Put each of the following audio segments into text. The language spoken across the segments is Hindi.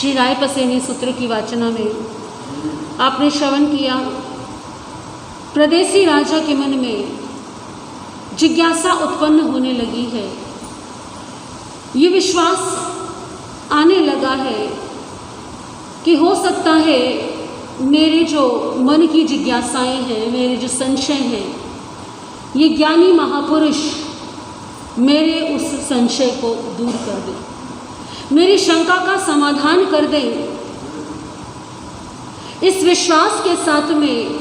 श्री रायपसेनी सूत्र की वाचना में आपने श्रवण किया, प्रदेशी राजा के मन में जिज्ञासा उत्पन्न होने लगी है। ये विश्वास आने लगा है कि हो सकता है मेरे जो मन की जिज्ञासाएं हैं, मेरे जो संशय हैं, ये ज्ञानी महापुरुष मेरे उस संशय को दूर कर दें, मेरी शंका का समाधान कर दें। इस विश्वास के साथ में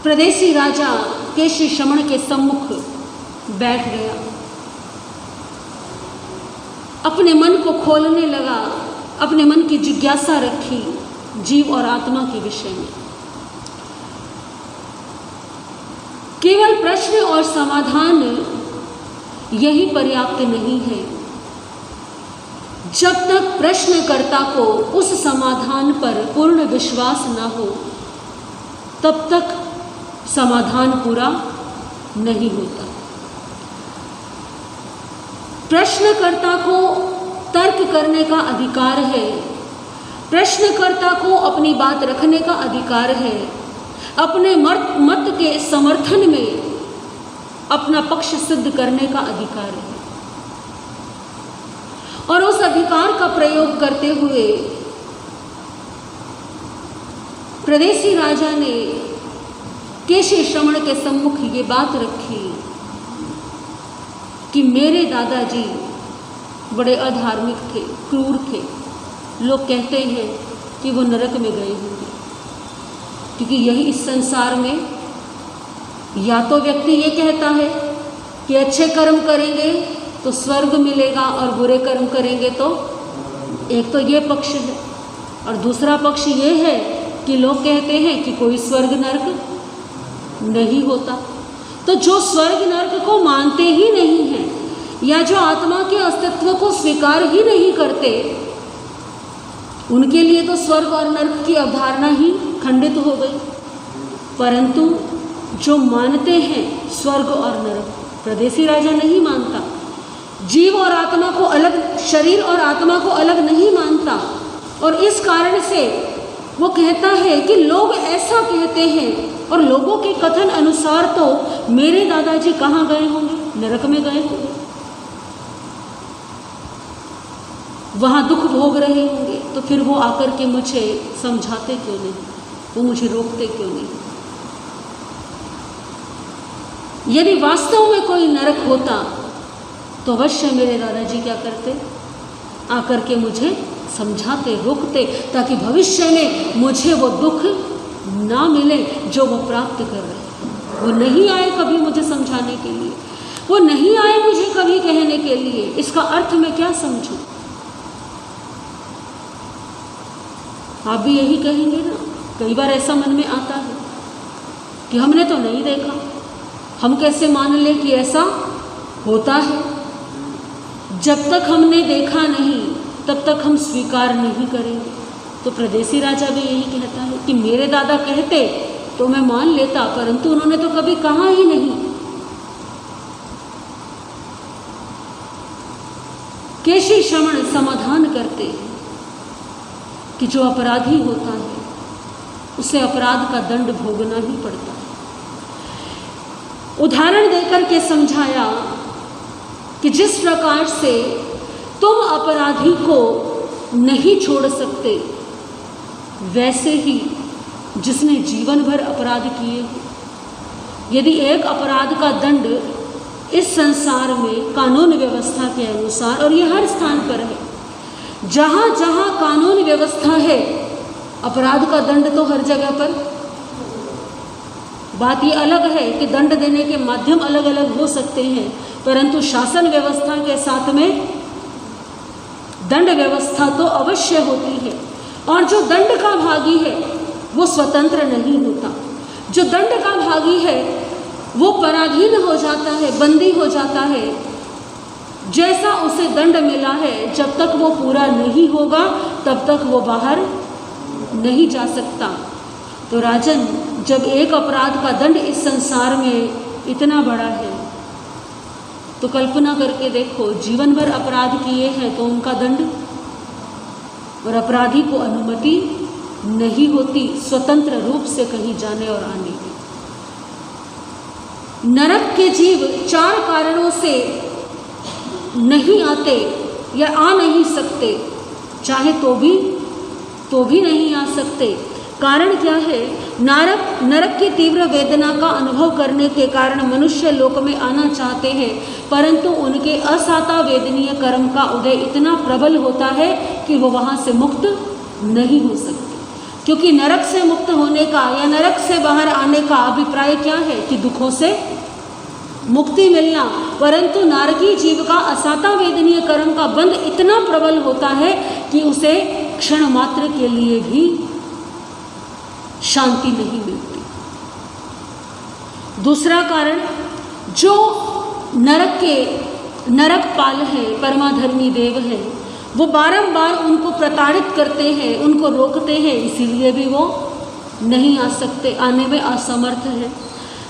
प्रदेशी राजा केशी श्रमण के सम्मुख बैठ गया, अपने मन को खोलने लगा, अपने मन की जिज्ञासा रखी जीव और आत्मा के विषय में। केवल प्रश्न और समाधान यही पर्याप्त नहीं है। जब तक प्रश्नकर्ता को उस समाधान पर पूर्ण विश्वास न हो, तब तक समाधान पूरा नहीं होता। प्रश्नकर्ता को तर्क करने का अधिकार है, प्रश्नकर्ता को अपनी बात रखने का अधिकार है, अपने मत के समर्थन में अपना पक्ष सिद्ध करने का अधिकार है। और उस अधिकार का प्रयोग करते हुए प्रदेशी राजा ने केशी श्रमण के सम्मुख ये बात रखी कि मेरे दादाजी बड़े अधार्मिक थे, क्रूर थे। लोग कहते हैं कि वो नरक में गए होंगे, क्योंकि यही इस संसार में या तो व्यक्ति ये कहता है कि अच्छे कर्म करेंगे तो स्वर्ग मिलेगा और बुरे कर्म करेंगे तो, एक तो ये पक्ष है, और दूसरा पक्ष ये है कि लोग कहते हैं कि कोई स्वर्ग नरक नहीं होता। तो जो स्वर्ग नरक को मानते ही नहीं हैं या जो आत्मा के अस्तित्व को स्वीकार ही नहीं करते, उनके लिए तो स्वर्ग और नरक की अवधारणा ही खंडित हो गई। परंतु जो मानते हैं स्वर्ग और नरक, प्रदेशी राजा नहीं मानता। जीव और आत्मा को अलग, शरीर और आत्मा को अलग नहीं मानता, और इस कारण से वो कहता है कि लोग ऐसा कहते हैं, और लोगों के कथन अनुसार तो मेरे दादाजी कहाँ गए होंगे? नरक में गए होंगे, वहाँ दुख भोग रहे होंगे। तो फिर वो आकर के मुझे समझाते क्यों नहीं, वो मुझे रोकते क्यों नहीं? यदि वास्तव में कोई नरक होता तो अवश्य मेरे दादाजी क्या करते? आकर के मुझे समझाते, रोकते, ताकि भविष्य में मुझे वो दुख ना मिले जो वो प्राप्त कर रहे हैं। वो नहीं आए कभी मुझे समझाने के लिए, वो नहीं आए मुझे कभी कहने के लिए। इसका अर्थ मैं क्या समझूं? आप भी यही कहेंगे ना? कई बार ऐसा मन में आता है कि हमने तो नहीं देखा, हम कैसे मान लें कि ऐसा होता है? जब तक हमने देखा नहीं तब तक हम स्वीकार नहीं करेंगे। तो प्रदेशी राजा भी यही कहता है कि मेरे दादा कहते तो मैं मान लेता, परंतु उन्होंने तो कभी कहा ही नहीं। केशी श्रमण समाधान करते हैं कि जो अपराधी होता है उसे अपराध का दंड भोगना ही पड़ता है। उदाहरण देकर के समझाया कि जिस प्रकार से तुम अपराधी को नहीं छोड़ सकते, वैसे ही जिसने जीवन भर अपराध किए, यदि एक अपराध का दंड इस संसार में कानून व्यवस्था के अनुसार, और ये हर स्थान पर है, जहाँ जहाँ कानून व्यवस्था है अपराध का दंड तो हर जगह पर। बात ये अलग है कि दंड देने के माध्यम अलग अलग हो सकते हैं, परंतु शासन व्यवस्था के साथ में दंड व्यवस्था तो अवश्य होती है। और जो दंड का भागी है वो स्वतंत्र नहीं होता, जो दंड का भागी है वो पराधीन हो जाता है, बंदी हो जाता है। जैसा उसे दंड मिला है, जब तक वो पूरा नहीं होगा तब तक वो बाहर नहीं जा सकता। तो राजन, जब एक अपराध का दंड इस संसार में इतना बड़ा है, तो कल्पना करके देखो, जीवन भर अपराध किए हैं तो उनका दंड और अपराधी को अनुमति नहीं होती स्वतंत्र रूप से कहीं जाने और आने की। नरक के जीव 4 कारणों से नहीं आते या आ नहीं सकते, चाहे तो भी नहीं आ सकते। कारण क्या है? नरक की तीव्र वेदना का अनुभव करने के कारण मनुष्य लोक में आना चाहते हैं, परंतु उनके असाता वेदनीय कर्म का उदय इतना प्रबल होता है कि वो वहाँ से मुक्त नहीं हो सकते। क्योंकि नरक से मुक्त होने का या नरक से बाहर आने का अभिप्राय क्या है? कि दुखों से मुक्ति मिलना, परंतु नारकी जीव का असाता वेदनीय कर्म का बंध इतना प्रबल होता है कि उसे क्षण मात्र के लिए भी शांति नहीं मिलती। दूसरा कारण, जो नरकपाल है, परमाधर्मी देव है, वो बारंबार उनको प्रताड़ित करते हैं, उनको रोकते हैं, इसीलिए भी वो नहीं आ सकते, आने में असमर्थ है।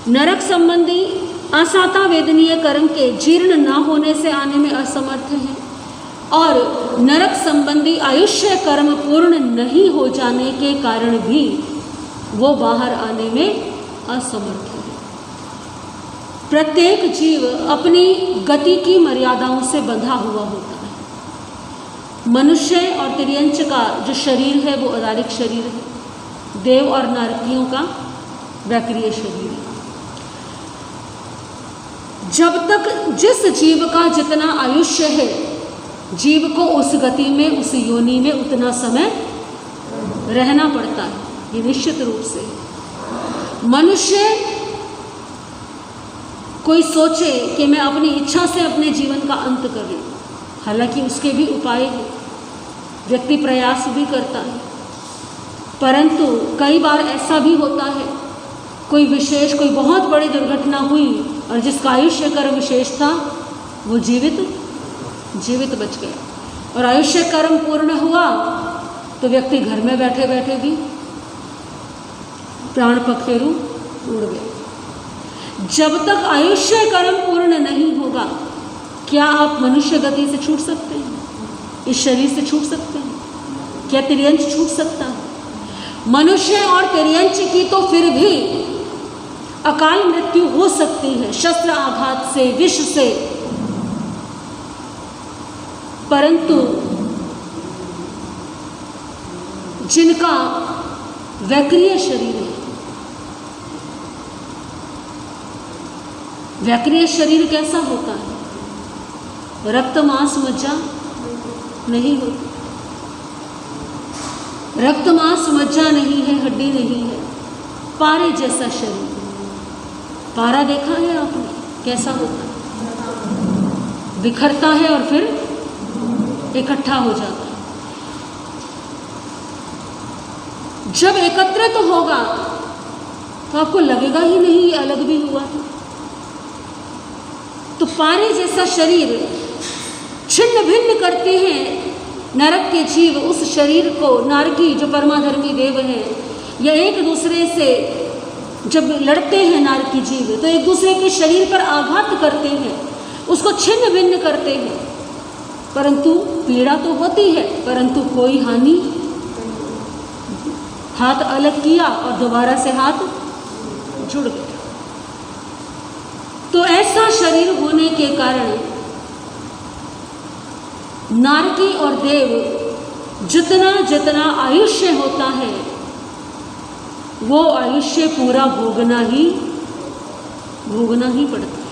नरक संबंधी असाता वेदनीय कर्म के जीर्ण न होने से आने में असमर्थ है, और नरक संबंधी आयुष्य कर्म पूर्ण नहीं हो जाने के कारण भी वो बाहर आने में असमर्थ है। प्रत्येक जीव अपनी गति की मर्यादाओं से बंधा हुआ होता है। मनुष्य और तिर्यंच का जो शरीर है वो अदारिक शरीर है, देव और नारकियों का वैक्रिय शरीर है। जब तक जिस जीव का जितना आयुष्य है, जीव को उस गति में, उस योनि में उतना समय रहना पड़ता है, ये निश्चित रूप से। मनुष्य कोई सोचे कि मैं अपनी इच्छा से अपने जीवन का अंत कर लूं, हालांकि उसके भी उपाय हैं, व्यक्ति प्रयास भी करता है, परंतु कई बार ऐसा भी होता है कोई बहुत बड़ी दुर्घटना हुई और जिसका आयुष्य कर्म विशेष था वो जीवित बच गया, और आयुष्य कर्म पूर्ण हुआ तो व्यक्ति घर में बैठे बैठे भी प्राण पखेरु उड़ गए। जब तक आयुष्य कर्म पूर्ण नहीं होगा, क्या आप मनुष्य गति से छूट सकते हैं? इस शरीर से छूट सकते हैं? क्या तिर्यंच छूट सकता है? मनुष्य और तिर्यंच की तो फिर भी अकाल मृत्यु हो सकती है, शस्त्र आघात से, विष से, परंतु जिनका वैक्रिय शरीर है, वैक्रिय शरीर कैसा होता है? रक्त मांस मज्जा नहीं होती, रक्त मांस मज्जा नहीं है, हड्डी नहीं है, पारे जैसा शरीर। पारा देखा है आपने कैसा होता है? बिखरता है और फिर इकट्ठा हो जाता है। जब एकत्रित होगा तो आपको लगेगा ही नहीं ये अलग भी हुआ है। तो पारे जैसा शरीर छिन्न भिन्न करते हैं नरक के जीव उस शरीर को। नारकी जो परमाधर्मी देव है, या एक दूसरे से जब लड़ते हैं नारकी जीव तो एक दूसरे के शरीर पर आघात करते हैं, उसको छिन्न भिन्न करते हैं, परंतु पीड़ा तो होती है, परंतु कोई हानि। हाथ अलग किया और दोबारा से हाथ जुड़ गया। तो ऐसा शरीर होने के कारण नारकी और देव जितना जितना आयुष्य होता है वो आयुष्य पूरा भोगना ही पड़ता है।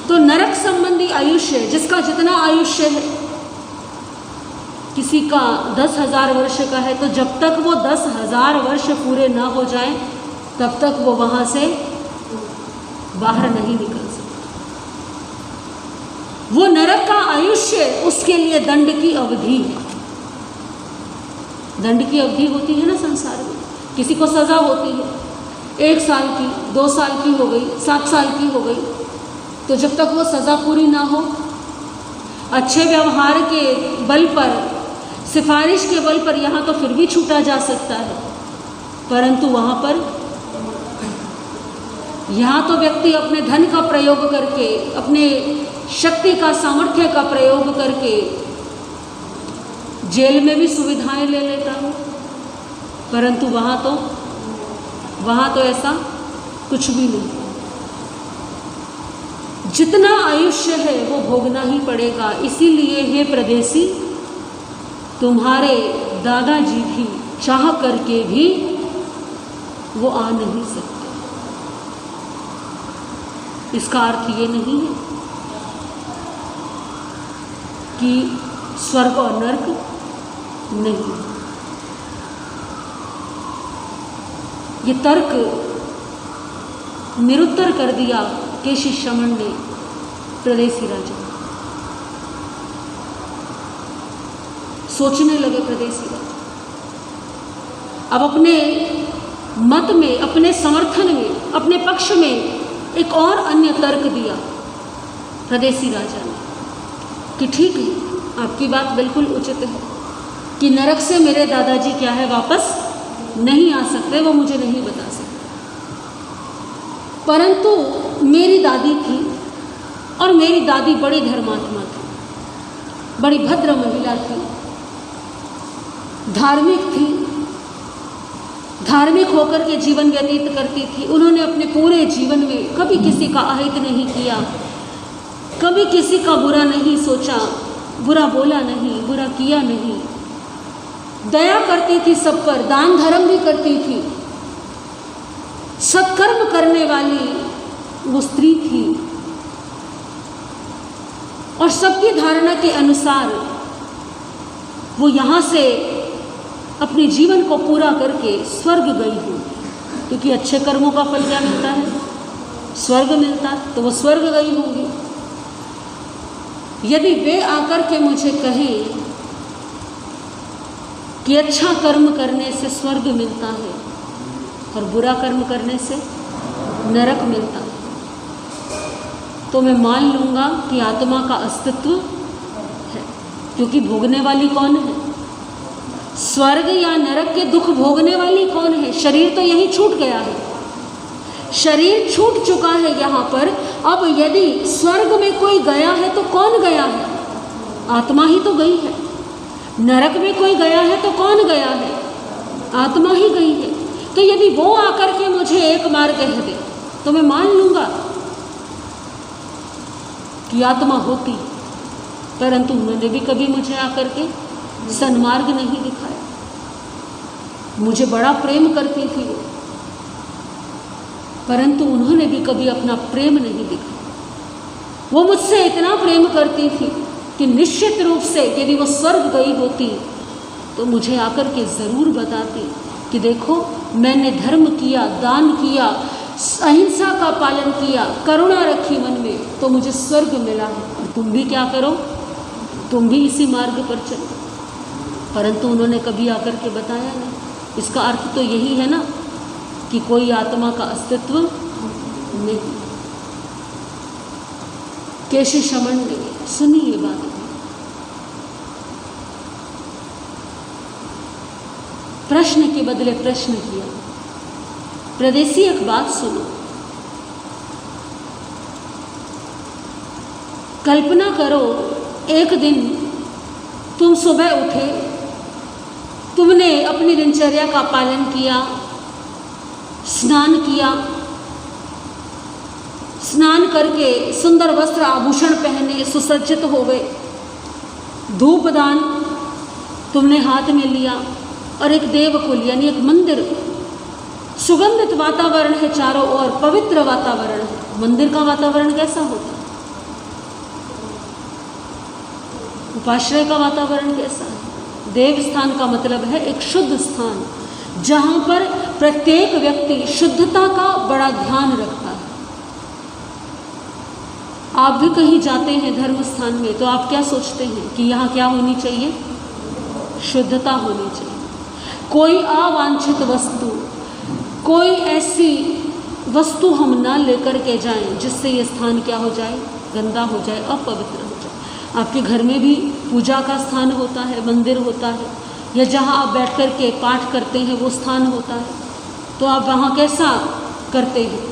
तो नरक संबंधी आयुष्य, जिसका जितना आयुष्य है, किसी का 10,000 वर्ष का है, तो जब तक वो 10,000 वर्ष पूरे ना हो जाए तब तक वो वहां से बाहर नहीं निकल सकता। वो नरक का आयुष्य उसके लिए दंड की अवधि है। दंड की अवधि होती है ना संसार में, किसी को सजा होती है 1 साल की, 2 साल की हो गई, 7 साल की हो गई, तो जब तक वो सजा पूरी ना हो, अच्छे व्यवहार के बल पर, सिफारिश के बल पर यहाँ तो फिर भी छूटा जा सकता है, परंतु वहाँ पर यहाँ तो व्यक्ति अपने धन का प्रयोग करके, अपने शक्ति का, सामर्थ्य का प्रयोग करके जेल में भी सुविधाएं ले लेता हूँ, परंतु वहाँ तो ऐसा कुछ भी नहीं। जितना आयुष्य है वो भोगना ही पड़ेगा। इसीलिए हे प्रदेशी, तुम्हारे दादाजी भी चाह करके भी वो आ नहीं सकते। इसका अर्थ ये नहीं है कि स्वर्ग और नर्क नहीं। ये तर्क निरुत्तर कर दिया केशी श्रमण ने प्रदेशी राजा। सोचने लगे प्रदेशी राजा, अब अपने मत में, अपने समर्थन में, अपने पक्ष में एक और अन्य तर्क दिया प्रदेशी राजा ने कि ठीक है, आपकी बात बिल्कुल उचित है कि नरक से मेरे दादाजी क्या है वापस नहीं आ सकते, वो मुझे नहीं बता सकते। परंतु मेरी दादी थी और मेरी दादी बड़ी धर्मात्मा थी, बड़ी भद्र महिला थी, धार्मिक थी, धार्मिक होकर के जीवन व्यतीत करती थी। उन्होंने अपने पूरे जीवन में कभी किसी का अहित नहीं किया, कभी किसी का बुरा नहीं सोचा, बुरा बोला नहीं, बुरा किया नहीं, दया करती थी सब पर, दान धर्म भी करती थी, सत्कर्म करने वाली वो स्त्री थी और सबकी धारणा के अनुसार वो यहाँ से अपने जीवन को पूरा करके स्वर्ग गई हूँ, क्योंकि अच्छे कर्मों का फल क्या मिलता है? स्वर्ग मिलता है, तो वो स्वर्ग गई होंगी। यदि वे आकर के मुझे कहें कि अच्छा कर्म करने से स्वर्ग मिलता है और बुरा कर्म करने से नरक मिलता है, तो मैं मान लूँगा कि आत्मा का अस्तित्व है, क्योंकि भोगने वाली कौन है? स्वर्ग या नरक के दुख भोगने वाली कौन है? शरीर तो यही छूट गया है, शरीर छूट चुका है यहाँ पर। अब यदि स्वर्ग में कोई गया है तो कौन गया है? आत्मा ही तो गई है। नरक में कोई गया है तो कौन गया है? आत्मा ही गई है। तो यदि वो आकर के मुझे एक बार कह दे तो मैं मान लूँगा कि आत्मा होती, परंतु उन्होंने भी कभी मुझे आकर के सन्मार्ग नहीं दिखाया। मुझे बड़ा प्रेम करती थी वो, परंतु उन्होंने भी कभी अपना प्रेम नहीं दिखाया। वो मुझसे इतना प्रेम करती थी कि निश्चित रूप से यदि वो स्वर्ग गई होती तो मुझे आकर के ज़रूर बताती कि देखो मैंने धर्म किया, दान किया, अहिंसा का पालन किया, करुणा रखी मन में, तो मुझे स्वर्ग मिला है, और तुम भी क्या करो, तुम भी इसी मार्ग पर चलो। परंतु उन्होंने कभी आकर के बताया नहीं। इसका अर्थ तो यही है ना कि कोई आत्मा का अस्तित्व नहीं। केशी श्रमण ने सुनी ये बात, प्रश्न के बदले प्रश्न किया, प्रदेशी एक बात सुनो, कल्पना करो एक दिन तुम सुबह उठे, तुमने अपनी दिनचर्या का पालन किया, स्नान किया, स्नान करके सुंदर वस्त्र आभूषण पहने सुसज्जित हो गए, धूपदान तुमने हाथ में लिया और एक देवकुल यानी एक मंदिर, सुगंधित वातावरण है चारों ओर, पवित्र वातावरण है। मंदिर का वातावरण कैसा होता है? उपाश्रय का वातावरण कैसा है? देव स्थान का मतलब है एक शुद्ध स्थान, जहाँ पर प्रत्येक व्यक्ति शुद्धता का बड़ा ध्यान रखता है। आप भी कहीं जाते हैं धर्म स्थान में तो आप क्या सोचते हैं कि यहाँ क्या होनी चाहिए? शुद्धता होनी चाहिए। कोई अवांछित वस्तु, कोई ऐसी वस्तु हम ना लेकर के जाएं जिससे ये स्थान क्या हो जाए? गंदा हो जाए, अपवित्र हो जाए। आपके घर में भी पूजा का स्थान होता है, मंदिर होता है, या जहाँ आप बैठ कर के पाठ करते हैं वो स्थान होता है, तो आप वहाँ कैसा करते हैं?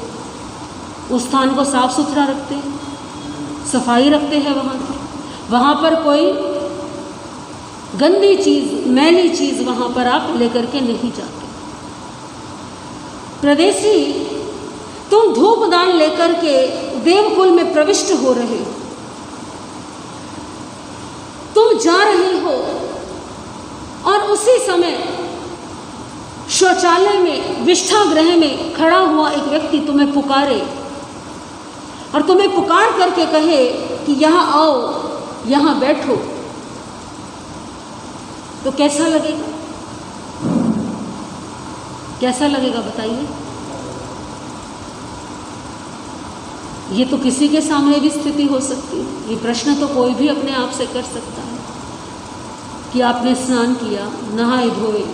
उस स्थान को साफ सुथरा रखते हैं, सफाई रखते हैं वहाँ की। वहाँ पर कोई गंदी चीज, मैली चीज वहां पर आप लेकर के नहीं जाते। प्रदेशी, तुम धूप दान लेकर के देवकुल में प्रविष्ट हो रहे हो, तुम जा रहे हो और उसी समय शौचालय में, विष्ठागृह में खड़ा हुआ एक व्यक्ति तुम्हें पुकारे और तुम्हें पुकार करके कहे कि यहाँ आओ, यहाँ बैठो, तो कैसा लगेगा? कैसा लगेगा बताइए? ये तो किसी के सामने भी स्थिति हो सकती है। ये प्रश्न तो कोई भी अपने आप से कर सकता है कि आपने स्नान किया, नहाए धोए,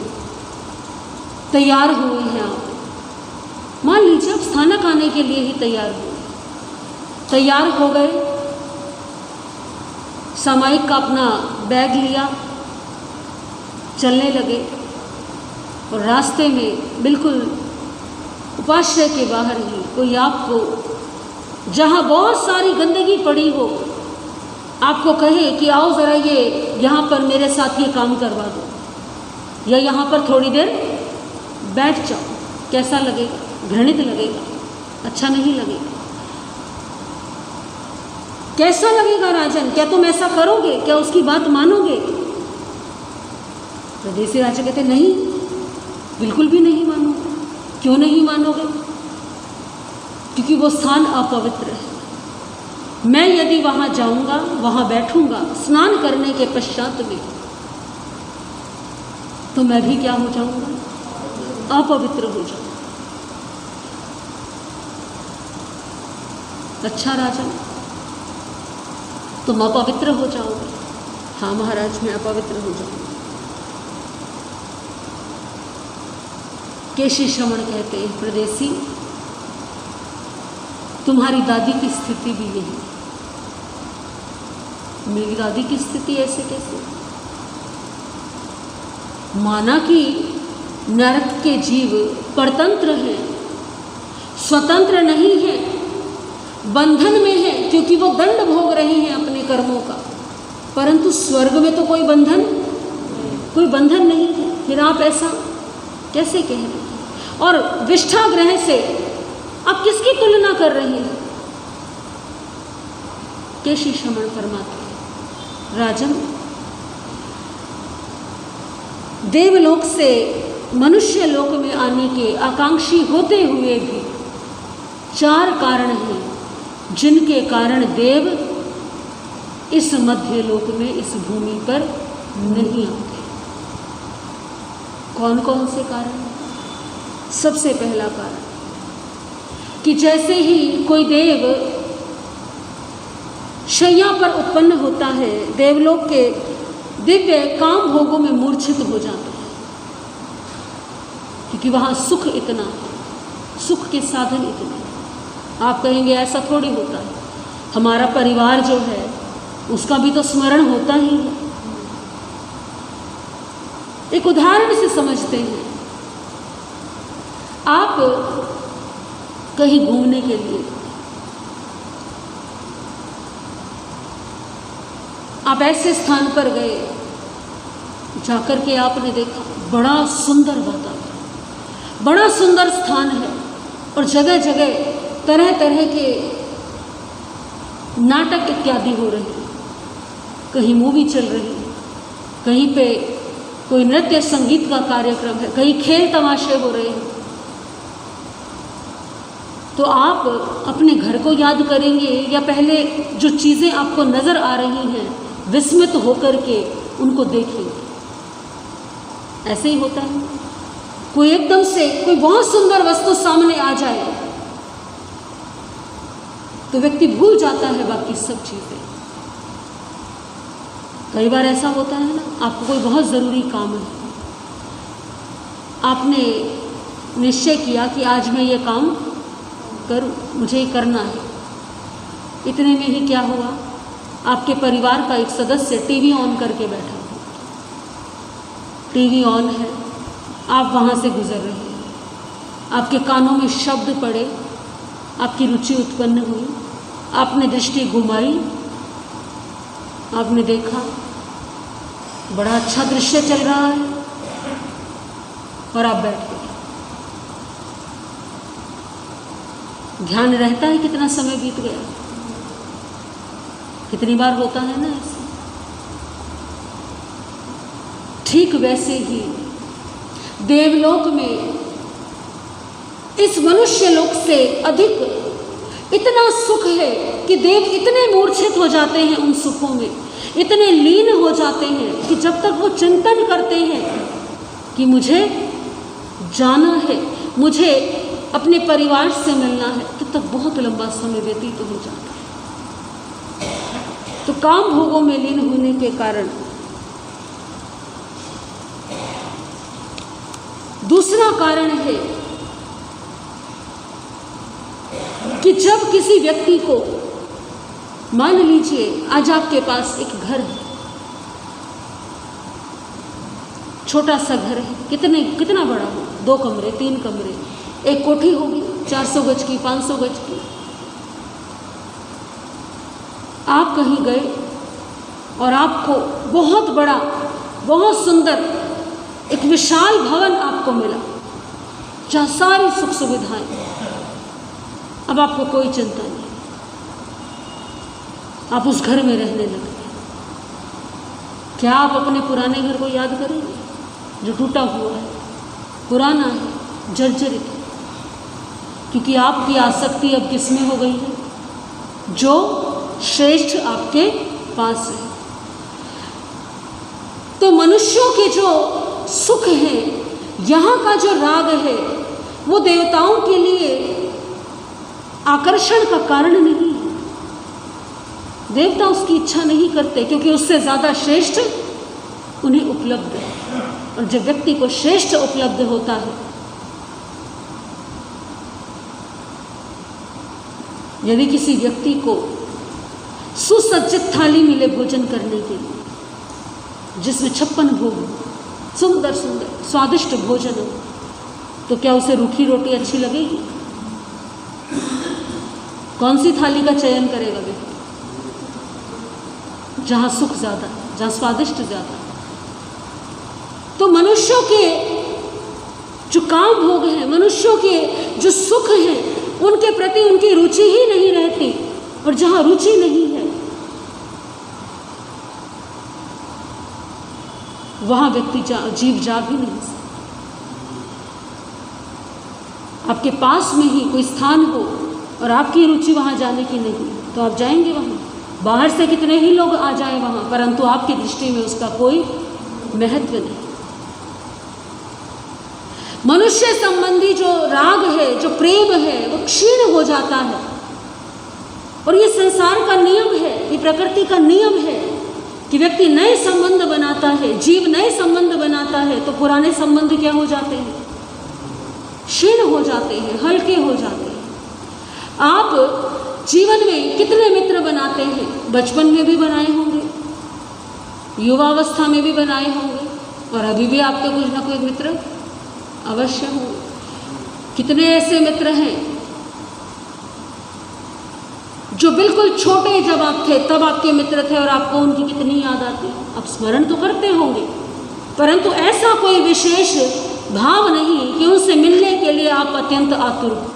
तैयार हुए हैं आप, मान लीजिए आप स्थानक आने के लिए ही तैयार हुए, तैयार हो गए, सामायिक का अपना बैग लिया, चलने लगे और रास्ते में बिल्कुल उपाश्रय के बाहर ही कोई आपको, जहाँ बहुत सारी गंदगी पड़ी हो, आपको कहे कि आओ ज़रा ये यहाँ पर मेरे साथ ये काम करवा दो, या यहाँ पर थोड़ी देर बैठ जाओ, कैसा लगेगा? घृणित लगेगा, अच्छा नहीं लगेगा। कैसा लगेगा राजन? क्या तुम ऐसा करोगे? क्या उसकी बात मानोगे? प्रदेशी राजा कहते नहीं, बिल्कुल भी नहीं मानोगे। क्यों नहीं मानोगे? क्योंकि वो स्थान अपवित्र है। मैं यदि वहां जाऊंगा, वहां बैठूंगा स्नान करने के पश्चात में, तो मैं भी क्या हो जाऊंगा? अपवित्र हो जाऊंगा। अच्छा राजन, तुम अपवित्र हो जाओगे? हाँ महाराज, मैं अपवित्र हो जाऊंगा। केशी श्रवण कहते हैं, प्रदेशी तुम्हारी दादी की स्थिति भी यही। मेरी दादी की स्थिति ऐसे कैसे? माना कि नरक के जीव परतंत्र हैं, स्वतंत्र नहीं है, बंधन में है, क्योंकि वो दंड भोग रही हैं अपने कर्मों का, परंतु स्वर्ग में तो कोई बंधन नहीं है। फिर आप ऐसा कैसे कह रहे हैं? और विष्ठागृह से आप किसकी तुलना कर रही हैं? केशी श्रवण फरमाते हैं, राजन, देवलोक से मनुष्य लोक में आने के आकांक्षी होते हुए भी 4 कारण हैं जिनके कारण देव इस मध्य लोक में, इस भूमि पर नहीं आते। कौन कौन से कारण? सबसे पहला कारण कि जैसे ही कोई देव शैया पर उत्पन्न होता है, देवलोक के दिव्य काम भोगों में मूर्छित हो जाता है, क्योंकि वहाँ सुख इतना है, सुख के साधन इतने हैं। आप कहेंगे ऐसा थोड़ी होता है, हमारा परिवार जो है उसका भी तो स्मरण होता ही है। एक उदाहरण से समझते हैं। आप कहीं घूमने के लिए, आप ऐसे स्थान पर गए जाकर के आपने देखा बड़ा सुंदर वातावरण, बड़ा सुंदर स्थान है, और जगह जगह तरह तरह के नाटक इत्यादि हो रहे हैं, कहीं मूवी चल रही है, कहीं पे कोई नृत्य संगीत का कार्यक्रम है, कहीं खेल तमाशे हो रहे हैं। तो आप अपने घर को याद करेंगे या पहले जो चीज़ें आपको नज़र आ रही हैं विस्मित होकर के उनको देखेंगे? ऐसे ही होता है। कोई एकदम से कोई बहुत सुंदर वस्तु सामने आ जाए तो व्यक्ति भूल जाता है बाकी सब चीज़ें। कई बार ऐसा होता है ना, आपको कोई बहुत ज़रूरी काम है, आपने निश्चय किया कि आज मैं ये काम करूं, मुझे ये करना है। इतने में ही क्या हुआ, आपके परिवार का एक सदस्य टीवी ऑन करके बैठा, टीवी ऑन है, आप वहाँ से गुजर रहे हैं, आपके कानों में शब्द पड़े, आपकी रुचि उत्पन्न हुई, आपने दृष्टि घुमाई, आपने देखा बड़ा अच्छा दृश्य चल रहा है और आप बैठ गए। ध्यान रहता है कितना समय बीत गया। कितनी बार होता है ना ऐसे। ठीक वैसे ही देवलोक में इस मनुष्य लोक से अधिक इतना सुख है कि देव इतने मूर्छित हो जाते हैं उन सुखों में, इतने लीन हो जाते हैं कि जब तक वो चिंतन करते हैं कि मुझे जाना है, मुझे अपने परिवार से मिलना है, तो तब बहुत लंबा समय व्यतीत हो जाता है। तो काम भोगों में लीन होने के कारण दूसरा कारण है कि जब किसी व्यक्ति को, मान लीजिए आज आपके पास एक घर है, छोटा सा घर है, कितना बड़ा हो, 2 कमरे 3 कमरे, एक कोठी होगी 400 गज की 500 गज की। आप कहीं गए और आपको बहुत बड़ा, बहुत सुंदर एक विशाल भवन आपको मिला, जहाँ सारी सुख सुविधाएं। अब आपको कोई चिंता नहीं, आप उस घर में रहने लगे। क्या आप अपने पुराने घर को याद करेंगे जो टूटा हुआ है, पुराना है, जर्जरित है? क्योंकि आपकी आसक्ति अब किसमें हो गई है? जो श्रेष्ठ आपके पास है। तो मनुष्यों के जो सुख है, यहाँ का जो राग है, वो देवताओं के लिए आकर्षण का कारण नहीं है। देवता उसकी इच्छा नहीं करते क्योंकि उससे ज़्यादा श्रेष्ठ उन्हें उपलब्ध है। और जब व्यक्ति को श्रेष्ठ उपलब्ध होता है, यदि किसी व्यक्ति को सुसज्जित थाली मिले भोजन करने के लिए, जिसमें 56 भोग, सुंदर सुंदर स्वादिष्ट भोजन हो, तो क्या उसे रूखी रोटी अच्छी लगेगी? कौन सी थाली का चयन करेगा व्यक्ति? जहाँ सुख ज़्यादा, जहाँ स्वादिष्ट ज़्यादा। तो मनुष्यों के जो काम भोग हैं, मनुष्यों के जो सुख हैं, उनके प्रति उनकी रुचि ही नहीं रहती। और जहाँ रुचि नहीं है, वहाँ व्यक्ति जीव जा भी नहीं सकता। आपके पास में ही कोई स्थान हो और आपकी रुचि वहाँ जाने की नहीं, तो आप जाएंगे वहाँ। बाहर से कितने ही लोग आ जाएं वहाँ, परंतु आपकी दृष्टि में उसका कोई महत्व नहीं। मनुष्य संबंधी जो राग है, जो प्रेम है, वो क्षीण हो जाता है। और ये संसार का नियम है, ये प्रकृति का नियम है कि व्यक्ति नए संबंध बनाता है, जीव नए संबंध बनाता है, तो पुराने संबंध क्या हो जाते हैं? क्षीण हो जाते हैं, हल्के हो जाते हैं। आप जीवन में कितने मित्र बनाते हैं? बचपन में भी बनाए होंगे, युवावस्था में भी बनाए होंगे, और अभी भी आपके कुछ ना कुछ मित्र अवश्य होंगे। कितने ऐसे मित्र हैं जो बिल्कुल छोटे जब आप थे तब आपके मित्र थे और आपको उनकी कितनी याद आती है? आप स्मरण तो करते होंगे, परंतु ऐसा कोई विशेष भाव नहीं कि उनसे मिलने के लिए आप अत्यंत आतुर हो।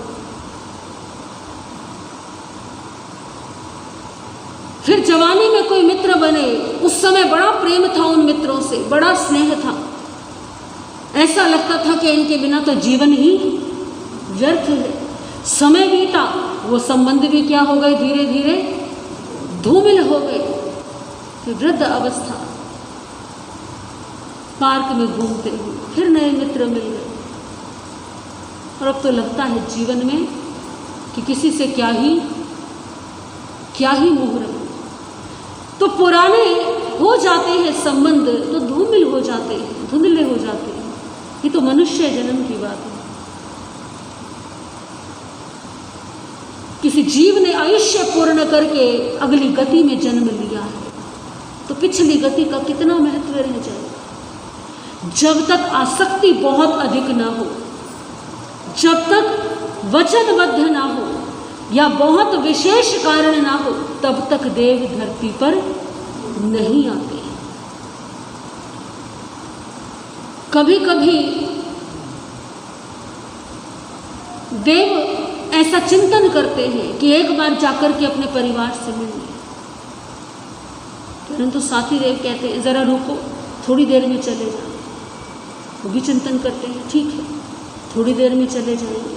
फिर जवानी में कोई मित्र बने, उस समय बड़ा प्रेम था उन मित्रों से, बड़ा स्नेह था, ऐसा लगता था कि इनके बिना तो जीवन ही व्यर्थ है। समय बीता, वो संबंध भी क्या हो गए? धीरे धीरे धूमिल हो गए। फिर वृद्ध अवस्था, पार्क में घूमते हुए फिर नए मित्र मिल गए, और अब तो लगता है जीवन में कि किसी से क्या ही मोह रखो। तो पुराने हो जाते हैं संबंध, तो धूमिल हो जाते हैं, धुंधले हो जाते हैं। ये तो मनुष्य जन्म की बात है। किसी जीव ने आयुष्य पूर्ण करके अगली गति में जन्म लिया है, तो पिछली गति का कितना महत्व रह जाएगा? जब तक आसक्ति बहुत अधिक ना हो, जब तक वचनबद्ध ना हो या बहुत विशेष कारण ना हो, तब तक देव धरती पर नहीं आते। कभी कभी देव ऐसा चिंतन करते हैं कि एक बार जाकर के अपने परिवार से मिल लें, परंतु साथी देव कहते हैं जरा रुको, थोड़ी देर में चले जाओ। वो भी चिंतन करते हैं, ठीक है थोड़ी देर में चले जाएंगे।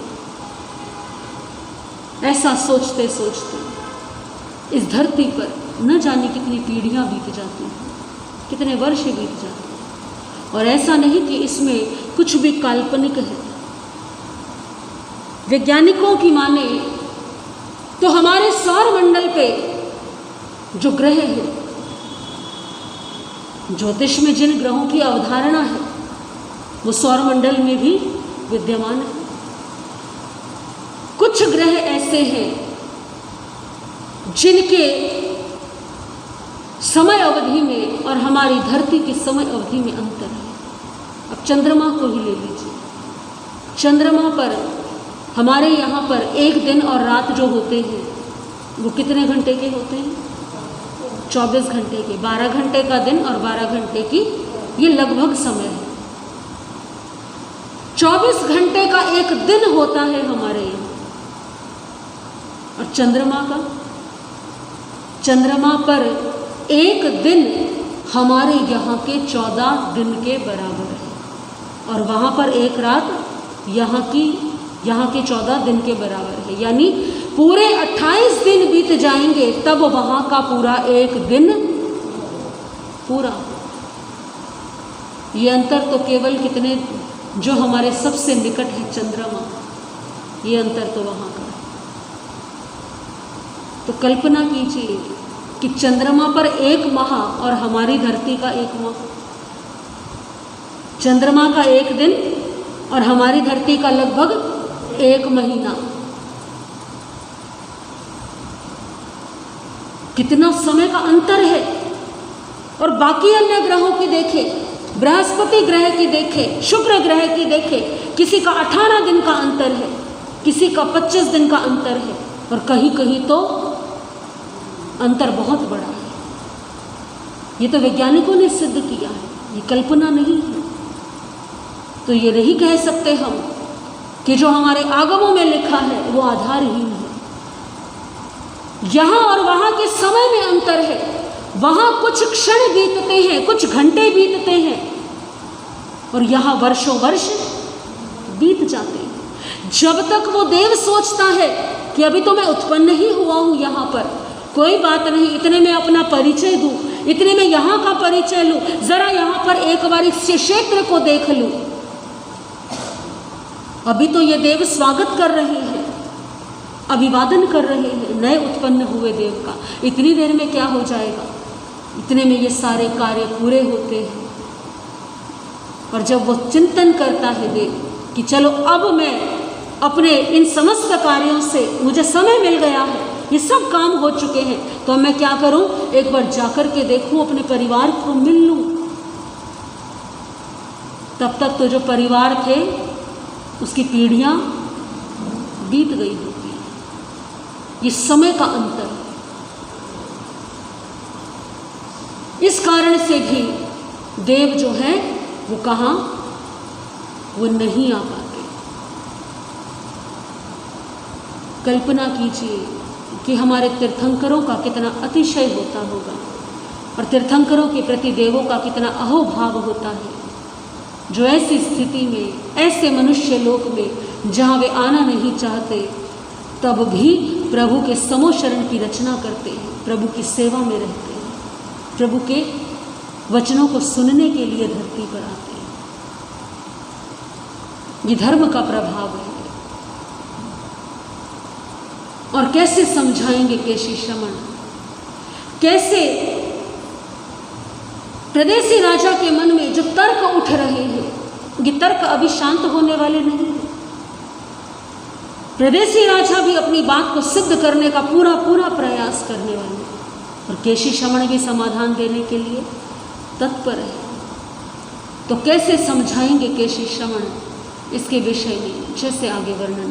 ऐसा सोचते सोचते इस धरती पर न जाने कितनी पीढ़ियां बीत जाती हैं, कितने वर्ष बीत जाते हैं। और ऐसा नहीं कि इसमें कुछ भी काल्पनिक है। वैज्ञानिकों की माने तो हमारे सौरमंडल पे जो ग्रह है, ज्योतिष में जिन ग्रहों की अवधारणा है वो सौरमंडल में भी विद्यमान है। कुछ ग्रह ऐसे हैं जिनके समय अवधि में और हमारी धरती की समय अवधि में अंतर है। अब चंद्रमा को ही ले लीजिए। चंद्रमा पर हमारे यहाँ पर एक दिन और रात जो होते हैं वो कितने घंटे के होते हैं? 24 घंटे के। 12 घंटे का दिन और 12 घंटे की ये लगभग समय है। 24 घंटे का एक दिन होता है हमारे यहाँ। और चंद्रमा पर एक दिन हमारे यहाँ के 14 दिन के बराबर है, और वहाँ पर एक रात यहाँ के 14 दिन के बराबर है। यानी पूरे 28 दिन बीत जाएंगे तब वहाँ का पूरा एक दिन पूरा। ये अंतर तो केवल कितने, जो हमारे सबसे निकट है चंद्रमा, ये अंतर तो वहाँ का है। तो कल्पना कीजिए कि चंद्रमा पर एक माह और हमारी धरती का एक माह, चंद्रमा का एक दिन और हमारी धरती का लगभग एक महीना। कितना समय का अंतर है। और बाकी अन्य ग्रहों की देखें, बृहस्पति ग्रह की देखें, शुक्र ग्रह की देखें, किसी का 18 दिन का अंतर है, किसी का 25 दिन का अंतर है, और कहीं कहीं तो अंतर बहुत बड़ा है। ये तो वैज्ञानिकों ने सिद्ध किया है, ये कल्पना नहीं है। तो ये नहीं कह सकते हम कि जो हमारे आगमों में लिखा है वो आधारहीन है। यहाँ और वहाँ के समय में अंतर है। वहाँ कुछ क्षण बीतते हैं, कुछ घंटे बीतते हैं, और यहाँ वर्षों वर्ष बीत जाते हैं। जब तक वो देव सोचता है कि अभी तो मैं उत्पन्न ही हुआ हूँ यहाँ पर, कोई बात नहीं, इतने में अपना परिचय दूँ, इतने में यहाँ का परिचय लूँ, जरा यहाँ पर एक बार इस क्षेत्र को देख लूँ। अभी तो ये देव स्वागत कर रहे हैं, अभिवादन कर रहे हैं नए उत्पन्न हुए देव का। इतनी देर में क्या हो जाएगा, इतने में ये सारे कार्य पूरे होते हैं। और जब वो चिंतन करता है देव कि चलो अब मैं अपने इन समस्त कार्यों से, मुझे समय मिल गया है, ये सब काम हो चुके हैं, तो मैं क्या करूं, एक बार जाकर के देखूं, अपने परिवार को मिल लूं। तब तक तो जो परिवार थे उसकी पीढ़ियां बीत गई होती है। ये समय का अंतर है। इस कारण से भी देव जो है वो कहाँ, वो नहीं आ पाते। कल्पना कीजिए कि हमारे तीर्थंकरों का कितना अतिशय होता होगा, और तीर्थंकरों के प्रति देवों का कितना अहोभाव होता है, जो ऐसी स्थिति में, ऐसे मनुष्य लोक में जहाँ वे आना नहीं चाहते, तब भी प्रभु के समोशरण की रचना करते हैं, प्रभु की सेवा में रहते हैं, प्रभु के वचनों को सुनने के लिए धरती पर आते हैं। ये धर्म का प्रभाव है। और कैसे समझाएंगे केशी श्रमण, कैसे प्रदेशी राजा के मन में जो तर्क उठ रहे हैं, ये तर्क अभी शांत होने वाले नहीं हैं। प्रदेशी राजा भी अपनी बात को सिद्ध करने का पूरा प्रयास करने वाले हैं, और केशी श्रमण भी समाधान देने के लिए तत्पर है। तो कैसे समझाएंगे केशी श्रमण इसके विषय में, जैसे आगे वर्णन